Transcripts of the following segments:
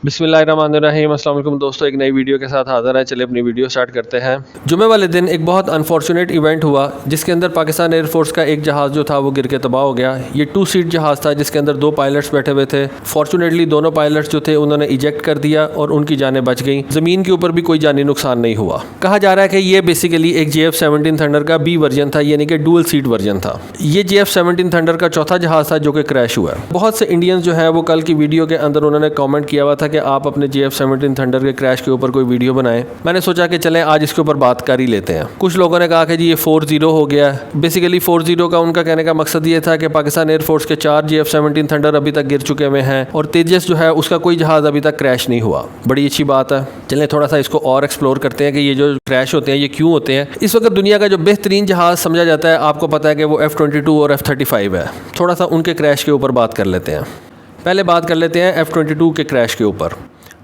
बिस्मिल्लाहिर्रहमानिर्रहीम। अस्सलाम वालेकुम दोस्तों, एक नई वीडियो के साथ हाज़िर है। चलिए अपनी वीडियो स्टार्ट करते हैं। जुमे वाले दिन एक बहुत अनफॉर्चुनेट इवेंट हुआ जिसके अंदर पाकिस्तान एयरफोर्स का एक जहाज़ जो था वो गिर के तबाह हो गया। ये 2 सीट जहाज़ था जिसके अंदर 2 पायलट्स बैठे हुए थे। फॉर्चुनेटली दोनों पायलट्स जो थे उन्होंने इजेक्ट कर दिया और उनकी जानें बच गई। ज़मीन के ऊपर भी कोई जानी नुकसान नहीं हुआ। कहा जा रहा है कि ये बेसिकली एक JF-17 थंडर का B वर्जन था, यानी कि डुअल सीट वर्जन था। ये JF-17 थंडर का चौथा जहाज़ था जो कि क्रैश हुआ। बहुत से इंडियंस जो है वो कल की वीडियो के अंदर उन्होंने कॉमेंट किया हुआ था कि आप अपने JF-17 थंडर के क्रैश के ऊपर कोई वीडियो बनाएं। मैंने सोचा कि चलें आज इसके ऊपर बात कर ही लेते हैं। कुछ लोगों ने कहा कि जी ये 4-0 हो गया। बेसिकली 4-0 का उनका कहने का मकसद ये था कि पाकिस्तान एयरफोर्स के 4 JF-17 थंडर अभी तक गिर चुके हुए हैं और तेजस जो है उसका कोई जहाज़ अभी तक क्रैश नहीं हुआ। बड़ी अच्छी बात है। चलें थोड़ा सा इसको और एक्सप्लोर करते हैं कि ये जो क्रैश होते हैं ये क्यों होते हैं। इस वक्त दुनिया का जो बेहतरीन जहाज़ समझा जाता है, आपको पता है कि वो F-22 और F-35 है। थोड़ा सा उनके क्रैश के ऊपर बात कर लेते हैं। पहले बात कर लेते हैं F-22 के क्रैश के ऊपर।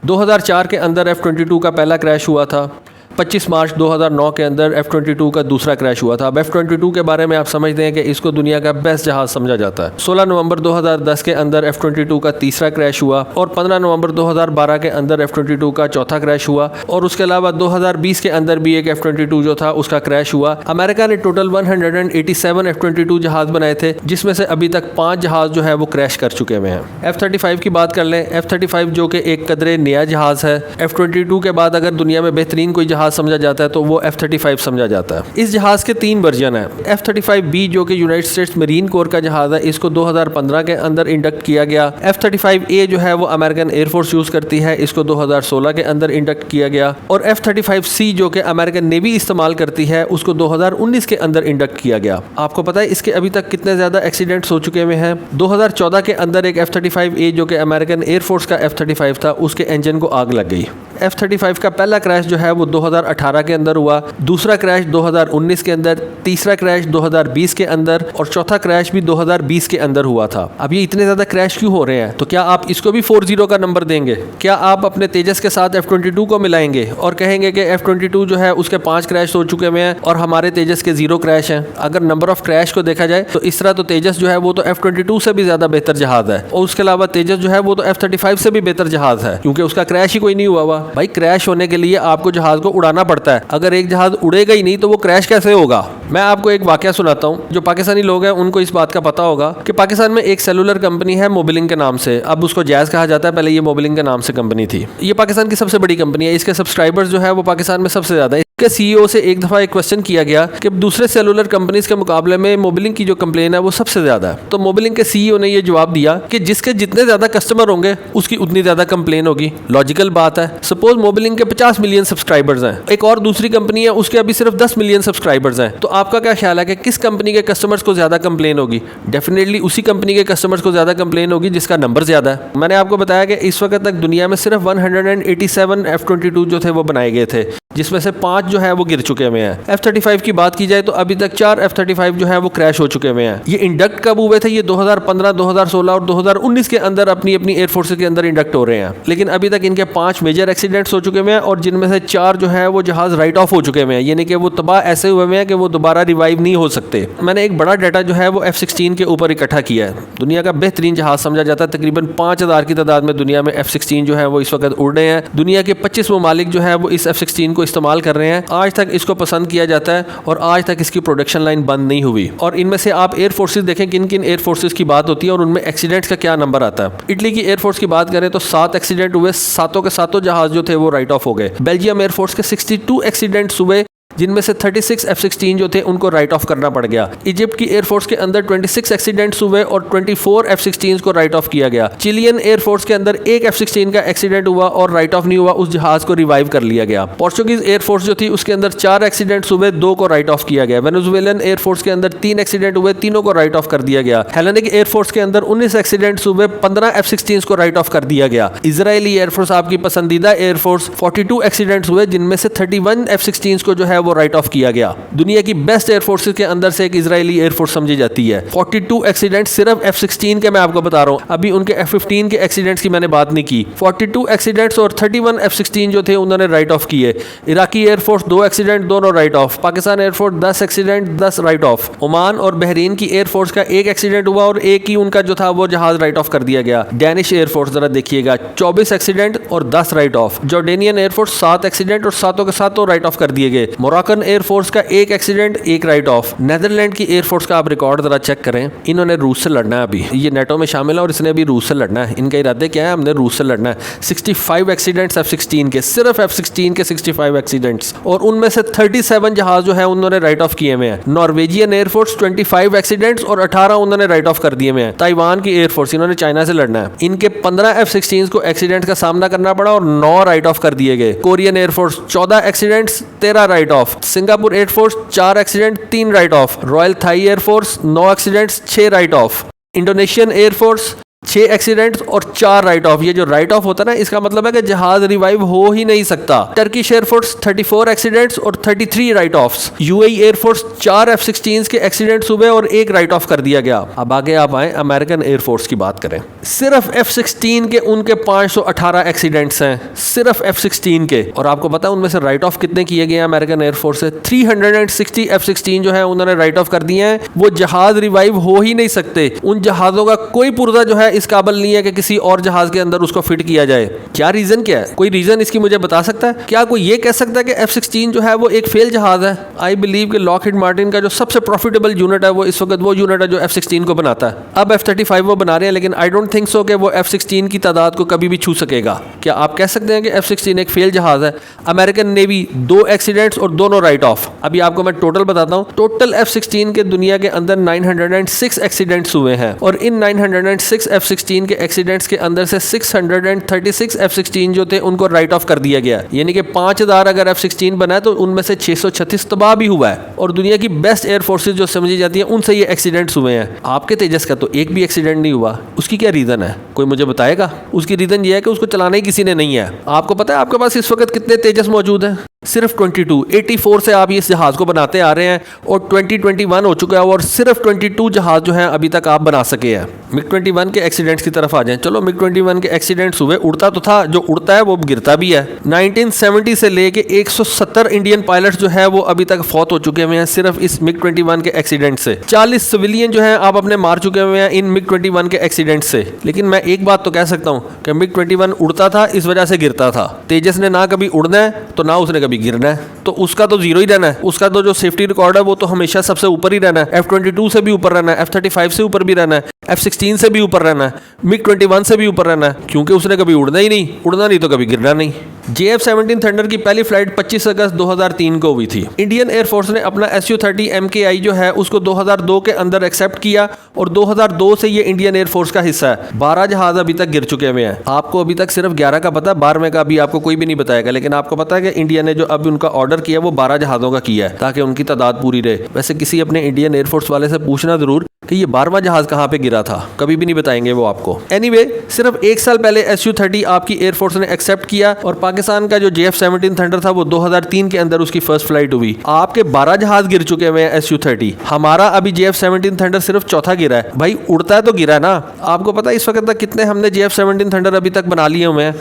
2004 के अंदर F-22 का पहला क्रैश हुआ था। 25 मार्च 2009 के अंदर F-22 का दूसरा क्रैश हुआ था। अब F-22 के बारे में आप समझते हैं कि इसको दुनिया का बेस्ट जहाज़ समझा जाता है। 16 नवंबर 2010 के अंदर F-22 का तीसरा क्रैश हुआ और 15 नवंबर 2012 के अंदर F-22 का चौथा क्रैश हुआ और उसके अलावा 2020 के अंदर भी एक F-22 जो था उसका क्रैश हुआ। अमेरिका ने टोटल 187 F-22 जहाज़ बनाए थे जिसमें से अभी तक 5 जहाज़ जो है वो क्रैश कर चुके हुए हैं। F-35 की बात कर लें। F-35 जो कि एक कदरे नया जहाज़ है। F-22 के बाद अगर दुनिया में बेहतरीन कोई समझा जाता है तो वो F-35 समझा जाता है। इस जहाज़ के 3 वर्जन है। F-35B जो कि यूनाइटेड स्टेट्स मरीन कोर का जहाज़ है, इसको 2015 के अंदर इंडक्ट किया गया। F-35A जो है वो अमेरिकन एयरफोर्स यूज़ करती है, इसको 2016 के अंदर इंडक्ट किया गया। और F-35C जो कि अमेरिकन नेवी इस्तेमाल करती है उसको 2019 के अंदर इंडक्ट किया गया। आपको पता है इसके अभी तक कितने ज़्यादा एक्सीडेंट्स हो चुके हुए हैं। 2014 के अंदर एक F-35A जो कि अमेरिकन एयरफोर्स का F-35 था, उसके इंजन को आग लग गई। F-35 का पहला क्रैश जो है वो 2018 के अंदर हुआ, दूसरा क्रैश 2019 के अंदर, तीसरा क्रैश 2020 के अंदर और चौथा क्रैश भी 2020 के अंदर हुआ था। अब ये इतने ज़्यादा क्रैश क्यों हो रहे हैं? तो क्या आप इसको भी 4-0 का नंबर देंगे? क्या आप अपने तेजस के साथ F-22 को मिलाएंगे और कहेंगे कि F-22 जो है उसके 5 क्रैश हो चुके हुए हैं और हमारे तेजस के 0 क्रैश हैं? अगर नंबर ऑफ क्रैश को देखा जाए तो इस तरह तो तेजस जो है वो तो F-22 से भी ज़्यादा बेहतर जहाज़ है और उसके अलावा तेजस जो है वो तो F-35 से भी बेहतर जहाज़ है क्योंकि उसका क्रैश ही कोई नहीं हुआ। भाई क्रैश होने के लिए आपको जहाज़ को उड़ाना पड़ता है। अगर एक जहाज़ उड़ेगा ही नहीं तो वो क्रैश कैसे होगा? मैं आपको एक वाकया सुनाता हूँ। जो पाकिस्तानी लोग हैं उनको इस बात का पता होगा कि पाकिस्तान में एक सेलुलर कंपनी है मोबिलिंग के नाम से। अब उसको जैज़ कहा जाता है, पहले ये मोबिलिंग के नाम से कंपनी थी। ये पाकिस्तान की सबसे बड़ी कंपनी है। इसके सब्सक्राइबर्स जो है वो पाकिस्तान में सबसे ज़्यादा है। के CEO से एक दफ़ा एक क्वेश्चन किया गया कि दूसरे सेलुलर कंपनीज के मुकाबले में मोबिलिंग की जो कंप्लेन है वो सबसे ज़्यादा है। तो मोबिलिंग के CEO ने ये जवाब दिया कि जिसके जितने ज़्यादा कस्टमर होंगे उसकी उतनी ज़्यादा कंप्लेन होगी। लॉजिकल बात है। सपोज मोबिलिंग के 50 मिलियन सब्सक्राइबर्स हैं, एक और दूसरी कंपनी है उसके अभी सिर्फ 10 मिलियन सब्सक्राइबर्स हैं, तो आपका क्या ख्याल है कि किस कंपनी के कस्टमर्स को ज़्यादा कंप्लेन होगी? डेफिनेटली उसी कंपनी के कस्टमर्स को ज़्यादा कंप्लेन होगी जिसका नंबर ज़्यादा है। मैंने आपको बताया कि इस वक्त तक दुनिया में सिर्फ 187 F-22 जो थे वो बनाए गए थे जिसमें से 5 जो है वो गिर चुके हुए हैं। F-35 की बात की जाए तो अभी तक 4 F-35 जो है वो क्रैश हो चुके हुए हैं। ये इंडक्ट कब हुए थे? ये 2015, 2016 और 2019 के अंदर अपनी अपनी एयरफोर्स के अंदर इंडक्ट हो रहे हैं। लेकिन अभी तक इनके 5 मेजर एक्सीडेंट्स हो चुके हुए हैं और जिनमें से 4 जो है वो जहाज़ राइट ऑफ हो चुके हुए हैं, यानी कि वो तबाह ऐसे हुए हुए हैं कि वो दोबारा रिवाइव नहीं हो सकते। मैंने एक बड़ा डाटा जो है वो F-16 के ऊपर इकट्ठा किया है। दुनिया का बेहतरीन जहाज़ समझा जाता है। तकरीबन 5000 की तादाद में दुनिया में F-16 जो है वो इस वक्त उड़ रहे हैं। दुनिया के 25 ममालिक जो है वो इस F-16 को इस्तेमाल कर रहे हैं। आज तक इसको पसंद किया जाता है और आज तक इसकी प्रोडक्शन लाइन बंद नहीं हुई। और इनमें से आप एयर फोर्सेस देखें किन किन एयर फोर्सेस की बात होती है और उनमें एक्सीडेंट्स का क्या नंबर आता है। इटली की एयरफोर्स की बात करें तो 7 एक्सीडेंट हुए, 7 के 7 जहाज जो थे वो राइट ऑफ हो गए। बेल्जियम एयरफोर्स के 62 एक्सीडेंट्स हुए जिनमें से 36 F-16 जो थे उनको राइट ऑफ करना पड़ गया। इजिप्ट की एयरफोर्स के अंदर 26 एक्सीडेंट्स हुए और 24 F-16 को राइट ऑफ किया गया। चिलियन एयरफोर्स के अंदर एक F-16 का एक्सीडेंट हुआ और राइट ऑफ नहीं हुआ, उस जहाज को रिवाइव कर लिया गया। पोर्चुगीज एयरफोर्स जो थी उसके अंदर 4 एक्सीडेंट्स हुए, 2 को राइट ऑफ किया गया। वेनेजुएलन एयरफोर्स के अंदर 3 एक्सीडेंट हुए, 3 को राइट ऑफ कर दिया गया। हेलेनिक एयरफोर्स के अंदर 19 एक्सीडेंट्स हुए, 15 F-16 को राइट ऑफ कर दिया गया। इजरायली एयरफोर्स आपकी पसंदीदा एयरफोर्स 42 एक्सीडेंट्स हुए जिनमें से 31 F-16 को जो है वो राइट ऑफ किया गया। दुनिया की बेस्ट एयरफोर्सेज के अंदर से एक इजरायली एयरफोर्स समझी जाती है। 42 एक्सीडेंट सिर्फ F-16 के मैं आपको बता रहा हूँ, अभी उनके F-15 के एक्सीडेंट्स की मैंने बात नहीं की। 42 एक्सीडेंट्स और 31 F-16 जो थे उन्होंने राइट ऑफ किए। इराकी एयरफोर्स 2 एक्सीडेंट, दोनों right of. Pakistan air force 10 accident, 10 right of. Oman और बहरीन की एयरफोर्स का 1 एक्सीडेंट हुआ और एक ही उनका जो था वो जहाज राइट ऑफ कर दिया गया। डैनिश एयरफोर्स जरा देखिएगा 24 एक्सीडेंट और 10 right of. Jordanian air force 7 accident और सातों के सातों राइट ऑफ कर दिए गए। मोरक्कन एयरफोर्स का 1 एक्सीडेंट, 1 राइट ऑफ। नेदरलैंड की एयरफोर्स का आप रिकॉर्ड जरा चेक करें, इन्होंने रूस से लड़ना है। अभी ये नेटो में शामिल है और इसने अभी रूस से लड़ना है। इनका इरादे क्या है, हमने रूस से लड़ना है। 65 एक्सीडेंट्स F-16 के, सिर्फ F-16 के 65 एक्सीडेंट्स, और उनमें से 37 जहाज जो है उन्होंने राइट ऑफ किए हुए हैं। नॉर्वेजियन एयरफोर्स 25 एक्सीडेंट्स और 18 उन्होंने राइट ऑफ कर दिए हुए हैं। ताइवान की एयरफोर्स, इन्होंने चाइना से लड़ना है, इनके 15 F-16 को एक्सीडेंट का सामना करना पड़ा और 9 राइट ऑफ कर दिए गए। Korean air force 14 accidents, 13 write off. Singapore air force 4 accident, 3 write off. Royal Thai air force 9 accidents, 6 write off. Indonesian air force 6 accidents और 4 राइट ऑफ। ये जो राइट ऑफ होता है ना, इसका मतलब है कि जहाज रिवाइव हो ही नहीं सकता। टर्किश एयरफोर्स 34 एक्सीडेंट्स और 33 right offs. UAE air force 4 F-16 के एक्सीडेंट्स हुए और 1 राइट ऑफ कर दिया गया। अब आगे आप आए अमेरिकन एयरफोर्स की बात करें। सिर्फ F-16 के उनके 518 एक्सीडेंट्स हैं, सिर्फ F-16 के। और आपको पता है उनमें से राइट ऑफ कितने किए गए हैं अमेरिकन एयरफोर्स से? 360 F-16 जो है उन्होंने राइट ऑफ कर दिए हैं। वो जहाज रिवाइव हो ही नहीं सकते। उन जहाजों का कोई पुर्जा जो है इस काबिल नहीं है कि किसी और जहाज के अंदर उसको फिट किया जाए। क्या रीजन क्या है? कोई रीजन इसकी मुझे बता सकता है? क्या कोई ये कह सकता है कि F-16 जो है वो एक फेल जहाज है? आई बिलीव कि लॉकहीड मार्टिन का जो सबसे प्रॉफिटेबल यूनिट है वो इस वक्त वो यूनिट है जो F-16 को बनाता है। अब F-35 वो बना रहे हैं, लेकिन आई डोंट थिंक सो कि वो F-16 की तादाद को कभी भी छू सकेगा। क्या आप कह सकते हैं कि F-16 एक फेल जहाज है? अमेरिकन नेवी 2 एक्सीडेंट्स और दोनों राइट ऑफ। अभी आपको मैं टोटल बताता हूँ। टोटल F-16 के दुनिया के अंदर 906 एक्सीडेंट्स हुए हैं और इन 906 F-16 के एक्सीडेंट्स के अंदर से 636 F-16 जो थे उनको राइट ऑफ कर दिया गया। यानी कि 5000 अगर F-16 बना है तो उनमें से 636 तबाह भी हुआ है। और दुनिया की बेस्ट एयर फोर्सेज जो समझी जाती है उनसे ये एक्सीडेंट्स हुए हैं। आपके तेजस का तो एक भी एक्सीडेंट नहीं हुआ। उसकी क्या रीज़न है? कोई मुझे बताएगा? उसकी रीज़न ये है कि उसको चलाना ही किसी ने नहीं है। आपको पता है आपके पास इस वक्त कितने तेजस मौजूद हैं? सिर्फ 22। 84 से आप इस जहाज़ को बनाते आ रहे हैं और 2021 हो चुका है और सिर्फ 22 जहाज़ जो हैं अभी तक आप बना सके हैं। MiG-21 के एक्सीडेंट्स की तरफ आ जाएं। चलो MiG-21 के एक्सीडेंट्स हुए, उड़ता तो था, जो उड़ता है वो गिरता भी है। 1970 से लेके 170 इंडियन पायलट्स जो है वो अभी तक फौत हो चुके हुए हैं सिर्फ इस MiG-21 के एक्सीडेंट से। 40 सिविलियन जो हैं आप अपने मार चुके हुए हैं इन MiG-21 के एक्सीडेंट से। लेकिन मैं एक बात तो कह सकता हूँ कि MiG-21 उड़ता था, इस वजह से गिरता था। तेजस ने ना कभी उड़ना है तो ना उसने गिरना है, तो उसका तो जीरो ही रहना है। उसका तो जो सेफ्टी रिकॉर्ड है वो तो हमेशा सबसे ऊपर ही रहना है। F-22 से भी ऊपर रहना है, F-35 से ऊपर भी रहना है, F-16 से भी ऊपर रहना है, MiG-21 से भी ऊपर रहना है, क्योंकि उसने कभी उड़ना ही नहीं। उड़ना नहीं तो कभी गिरना नहीं। JF-17 थंडर की पहली फ्लाइट 25 अगस्त 2003 को हुई थी। इंडियन एयरफोर्स ने अपना Su-30 MKI जो है उसको 2002 के अंदर एक्सेप्ट किया और 2002 से ये इंडियन एयरफोर्स का हिस्सा है। 12 जहाज अभी तक गिर चुके हुए हैं। आपको अभी तक सिर्फ 11 का पता, 12वें का अभी आपको कोई भी नहीं बताएगा, लेकिन आपको पता है कि इंडिया ने जो अभी उनका ऑर्डर किया वो 12 जहाज़ों का किया है ताकि उनकी तादाद पूरी रहे। वैसे किसी अपने इंडियन एयरफोर्स वाले से पूछना जरूर कि ये 12वां जहाज कहाँ पे गिरा था, कभी भी नहीं बताएंगे वो आपको। एनीवे, सिर्फ 1 साल पहले Su-30 आपकी एयरफोर्स ने एक्सेप्ट किया और पाकिस्तान का जो JF-17 थंडर था वो 2003 के अंदर उसकी फर्स्ट फ्लाइट हुई। आपके 12 जहाज गिर चुके हुए हैं Su-30। हमारा अभी JF-17 थंडर सिर्फ चौथा गिरा है। भाई उड़ता है तो गिरा है ना। आपको पता है इस वक्त तक कितने हमने JF-17 थंडर अभी तक बना लिए हुए हैं?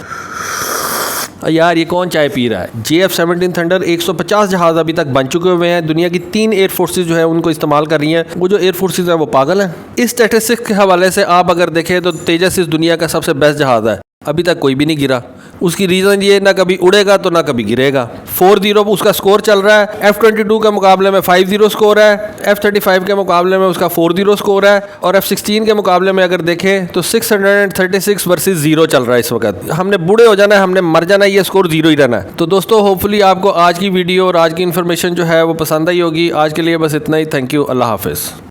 यार ये कौन चाय पी रहा है? JF-17 थंडर 150 जहाज अभी तक बन चुके हुए हैं। दुनिया की 3 एयर फोर्सेज जो है उनको इस्तेमाल कर रही हैं। वो जो एयर फोर्सेज है वो पागल हैं। इस स्टैटिस्टिक्स के हवाले से आप अगर देखें तो तेजस इस दुनिया का सबसे बेस्ट जहाज है। अभी तक कोई भी नहीं गिरा। उसकी रीज़न ये, ना कभी उड़ेगा तो ना कभी गिरेगा। 4-0 उसका स्कोर चल रहा है। F-22 के मुकाबले में 5-0 स्कोर है, F-35 के मुकाबले में उसका 4-0 स्कोर है और F-16 के मुकाबले में अगर देखें तो 636 वर्सेस 0 चल रहा है इस वक्त। हमने बूढ़े हो जाना है, हमने मर जाना है, ये स्कोर 0 ही रहना है। तो दोस्तों होपफुली आपको आज की वीडियो और आज की इन्फॉर्मेशन जो है वो पसंद आई होगी। आज के लिए बस इतना ही। Thank you. अल्लाह हाफिज़।